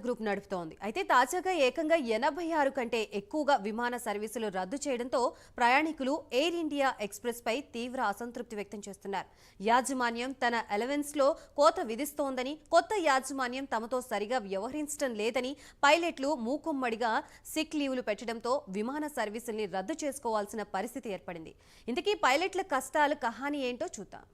Group నడుపుతోంది. అయితే తాజాగా ఏకంగా 86 కంటే ఎక్కువగా విమాన సర్వీసులు రద్దు చేయడంతో ప్రయాణికులు ఎయిర్ ఇండియా ఎక్స్‌ప్రెస్ పై తీవ్ర అసంతృప్తి వ్యక్తం చేస్తున్నారు. యాజమాన్యం తన అలవెన్స్‌లో కోత విధిస్తోందని, కొత్త యాజమాన్యం తమతో సరిగా వ్యవహరించడం లేదని పైలట్లు మూకుమ్మడిగా సిక్ లీవ్లు పెట్టడంతో విమాన సర్వీసుల్ని రద్దు చేసుకోవాల్సిన పరిస్థితి ఏర్పడింది. ఇంతకీ పైలట్ల కష్టాల కహాని ఏంటో చూద్దాం.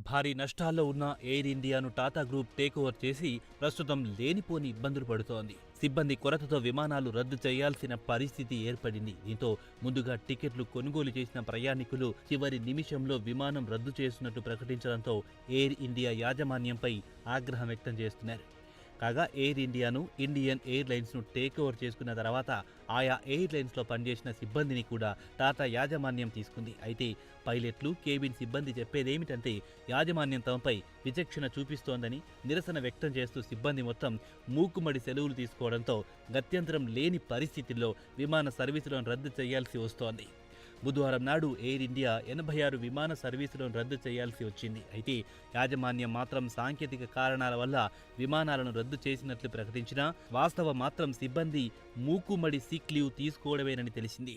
భారీ నష్టాల్లో ఉన్న ఎయిర్ ఇండియాను టాటా గ్రూప్ టేక్ ఓవర్ చేసి ప్రస్తుతం లేనిపోని ఇబ్బందులు పడుతోంది. సిబ్బంది కొరతతో విమానాలు రద్దు చేయాల్సిన పరిస్థితి ఏర్పడింది. దీంతో ముందుగా టికెట్లు కొనుగోలు చేసిన ప్రయాణికులు చివరి నిమిషంలో విమానం రద్దు చేసినట్టు ప్రకటించడంతో ఎయిర్ ఇండియా యాజమాన్యంపై ఆగ్రహం వ్యక్తం చేస్తున్నారు. కాగా ఎయిర్ ఇండియాను ఇండియన్ ఎయిర్లైన్స్ను టేక్ ఓవర్ చేసుకున్న తర్వాత ఆయా ఎయిర్లైన్స్లో పనిచేసిన సిబ్బందిని కూడా టాటా యాజమాన్యం తీసుకుంది. అయితే పైలట్లు, కేబిన్ సిబ్బంది చెప్పేదేమిటంటే యాజమాన్యం తమపై విచక్షణ చూపిస్తోందని నిరసన వ్యక్తం చేస్తూ సిబ్బంది మొత్తం మూకుమ్మడి సెలవులు తీసుకోవడంతో గత్యంతరం లేని పరిస్థితుల్లో విమాన సర్వీసులను రద్దు చేయాల్సి వస్తోంది. బుధవారం నాడు ఎయిర్ ఇండియా 86 విమాన సర్వీసులను రద్దు చేయాల్సి వచ్చింది. అయితే యాజమాన్యం మాత్రం సాంకేతిక కారణాల వల్ల విమానాలను రద్దు చేసినట్లు ప్రకటించినా వాస్తవం మాత్రం సిబ్బంది మూకుమ్మడి సిక్ లీవ్ తీసుకోవడమేనని తెలిసింది.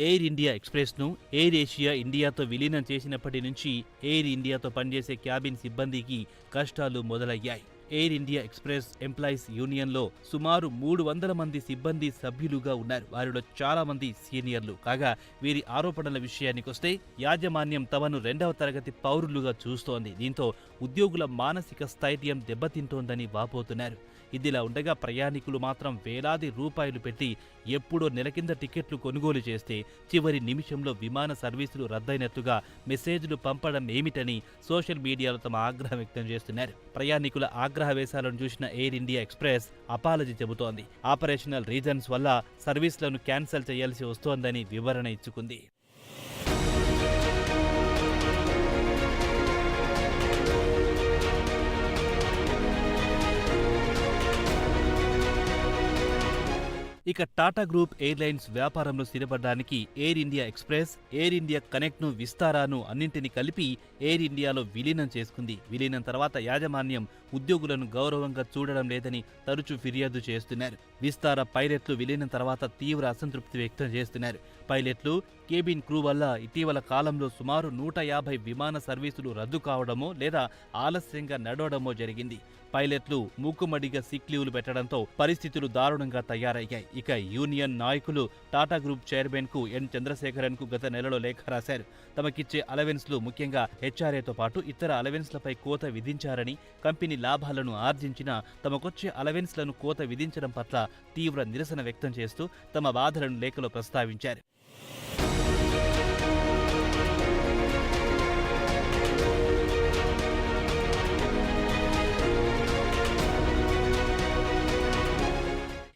ఎయిర్ ఇండియా ఎక్స్‌ప్రెస్ను ఎయిర్ ఏషియా ఇండియాతో విలీనం చేసినప్పటి నుంచి ఎయిర్ ఇండియాతో పనిచేసే క్యాబిన్ సిబ్బందికి కష్టాలు మొదలయ్యాయి. ఎయిర్ ఇండియా ఎక్స్‌ప్రెస్ ఎంప్లాయీస్ యూనియన్లో సుమారు 300 మంది సిబ్బంది సభ్యులుగా ఉన్నారు. వారిలో చాలా మంది సీనియర్లు. కాగా వీరి ఆరోపణల విషయానికొస్తే యాజమాన్యం తమను 2వ తరగతి పౌరులుగా చూస్తోంది. దీంతో ఉద్యోగుల మానసిక స్థైర్యం దెబ్బతింటోందని వాపోతున్నారు. ఇదిలా ఉండగా ప్రయాణికులు మాత్రం వేలాది రూపాయలు పెట్టి ఎప్పుడో నెల కింద టికెట్లు కొనుగోలు చేస్తే చివరి నిమిషంలో విమాన సర్వీసులు రద్దయినట్టుగా మెసేజ్లు పంపడం ఏమిటని సోషల్ మీడియాలో తమ ఆగ్రహం వ్యక్తం చేస్తున్నారు. ప్రయాణికుల ఆగ్రహవేశాలను చూసిన ఎయిర్ ఇండియా ఎక్స్‌ప్రెస్ అపాలజీ చెబుతోంది. ఆపరేషనల్ రీజన్స్ వల్ల సర్వీసులను క్యాన్సిల్ చేయాల్సి వస్తోందని వివరణ ఇచ్చుకుంది. ఇక టాటా గ్రూప్ ఎయిర్లైన్స్ వ్యాపారంలో స్థిరపడడానికి air India express, air India కనెక్ట్ను, విస్తారాను అన్నింటినీ కలిపి ఎయిర్ ఇండియాలో విలీనం చేసుకుంది. విలీనం తర్వాత యాజమాన్యం ఉద్యోగులను గౌరవంగా చూడడం లేదని తరచూ ఫిర్యాదు చేస్తున్నారు. విస్తార పైలట్లు విలీనం తర్వాత తీవ్ర అసంతృప్తి వ్యక్తం చేస్తున్నారు. పైలట్లు, కేబిన్ క్రూ వల్ల ఇటీవల కాలంలో సుమారు 150 విమాన సర్వీసులు రద్దు కావడమో లేదా ఆలస్యంగా నడవడమో జరిగింది. పైలట్లు మూకుమ్మడిగా సిక్ లీవ్లు పెట్టడంతో పరిస్థితులు దారుణంగా తయారయ్యాయి. ఇక యూనియన్ నాయకులు టాటా గ్రూప్ చైర్మన్ కు ఎన్ చంద్రశేఖరన్ కు గత నెలలో లేఖ రాశారు. తమకిచ్చే అలవెన్స్లు, ముఖ్యంగా హెచ్ఆర్ఏతో పాటు ఇతర అలవెన్స్లపై కోత విధించారని, కంపెనీ లాభాలను ఆర్జించినా తమకొచ్చే అలవెన్స్లను కోత విధించడం పట్ల తీవ్ర నిరసన వ్యక్తం చేస్తూ తమ బాధలను లేఖలో ప్రస్తావించారు.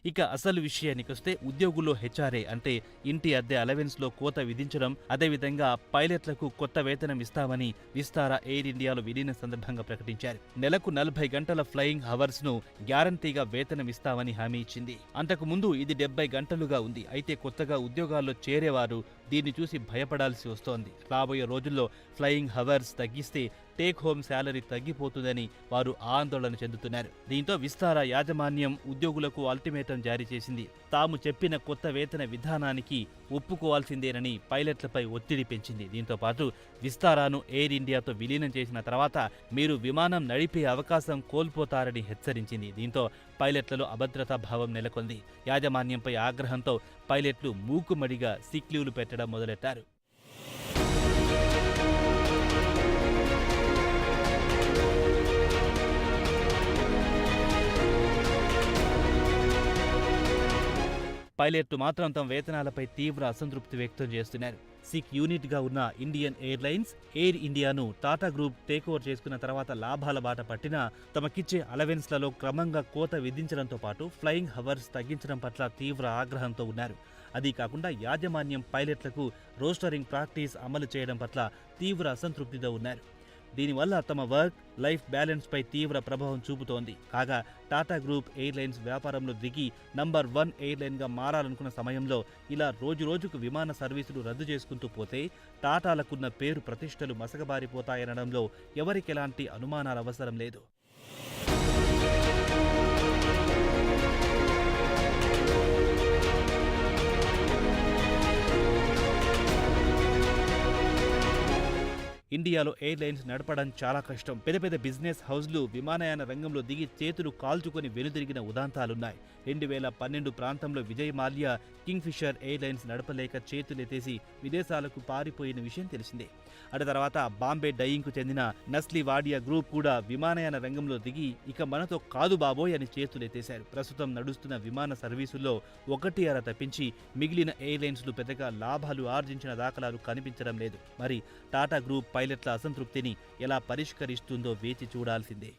ఇక అసలు విషయానికొస్తే ఉద్యోగుల్లో హెచ్ఆర్ఏ అంటే ఇంటి అద్దె అలవెన్స్లో కోత విధించడం, అదేవిధంగా పైలట్లకు కొత్త వేతనం ఇస్తామని విస్తారా ఎయిర్ ఇండియాలో విలీన సందర్భంగా ప్రకటించారు. నెలకు 40 గంటల ఫ్లయింగ్ హవర్స్ ను గ్యారంటీగా వేతనం ఇస్తామని హామీ ఇచ్చింది. అంతకు ముందు ఇది 70 గంటలుగా ఉంది. అయితే కొత్తగా ఉద్యోగాల్లో చేరేవారు దీన్ని చూసి భయపడాల్సి వస్తోంది. రాబోయే రోజుల్లో ఫ్లయింగ్ హవర్స్ తగ్గిస్తే టేక్ హోమ్ శాలరీ తగ్గిపోతుందని వారు ఆందోళన చెందుతున్నారు. దీంతో విస్తారా యాజమాన్యం ఉద్యోగులకు అల్టిమేటం జారీ చేసింది. తాము చెప్పిన కొత్త వేతన విధానానికి ఒప్పుకోవాల్సిందేనని పైలట్లపై ఒత్తిడి పెంచింది. దీంతో పాటు విస్తారాను ఎయిర్ ఇండియాతో విలీనం చేసిన తర్వాత మీరు విమానం నడిపే అవకాశం కోల్పోతారని హెచ్చరించింది. దీంతో పైలట్లలో అభద్రతా భావం నెలకొంది. యాజమాన్యంపై ఆగ్రహంతో పైలట్లు మూకుమ్మడిగా సిక్ లీవ్లు పెట్టడం మొదలెట్టారు. పైలట్లు మాత్రం తమ వేతనాలపై తీవ్ర అసంతృప్తి వ్యక్తం చేస్తున్నారు. సిక్ యూనిట్గా ఉన్న ఇండియన్ ఎయిర్లైన్స్, ఎయిర్ ఇండియాను టాటా గ్రూప్ టేక్ ఓవర్ చేసుకున్న తర్వాత లాభాల బాట పట్టినా తమకిచ్చే అలవెన్స్లలో క్రమంగా కోత విధించడంతో పాటు ఫ్లయింగ్ హవర్స్ తగ్గించడం పట్ల తీవ్ర ఆగ్రహంతో ఉన్నారు. అది కాకుండా యాజమాన్యం పైలట్లకు రోస్టరింగ్ ప్రాక్టీస్ అమలు చేయడం పట్ల తీవ్ర అసంతృప్తితో ఉన్నారు. దీనివల్ల తమ వర్క్ లైఫ్ బ్యాలెన్స్ పై తీవ్ర ప్రభావం చూపుతోంది. కాగా టాటా గ్రూప్ ఎయిర్లైన్స్ వ్యాపారంలో దిగి నంబర్ 1 ఎయిర్లైన్గా మారాలనుకున్న సమయంలో ఇలా రోజురోజుకు విమాన సర్వీసులు రద్దు చేసుకుంటూ పోతే టాటాలకున్న పేరు ప్రతిష్టలు మసకబారిపోతాయనడంలో ఎవరికెలాంటి అనుమానాలు అవసరం లేదు. ఇండియాలో ఎయిర్లైన్స్ నడపడం చాలా కష్టం. పెద్ద పెద్ద బిజినెస్ హౌస్లు విమానయాన రంగంలో దిగి చేతులు కాల్చుకొని వెనుదిరిగిన ఉదాంతాలున్నాయి. 2012 ప్రాంతంలో విజయ్ మాల్యా కింగ్ఫిషర్ ఎయిర్లైన్స్ నడపలేక చేతులెత్తేసి విదేశాలకు పారిపోయిన విషయం తెలిసిందే. అటు తర్వాత బాంబే డయింగ్కు చెందిన నస్లీ వాడియా గ్రూప్ కూడా విమానయాన రంగంలో దిగి ఇక మనతో కాదు బాబోయ్ అని చేతులెత్తేశారు. ప్రస్తుతం నడుస్తున్న విమాన సర్వీసుల్లో 1-2 తప్పించి మిగిలిన ఎయిర్లైన్స్లు పెద్దగా లాభాలు ఆర్జించిన దాఖలాలు కనిపించడం లేదు. మరి టాటా గ్రూప్ పైలట్ల అసంతృప్తిని ఎలా పరిష్కరిస్తుందో వేచి చూడాల్సిందే.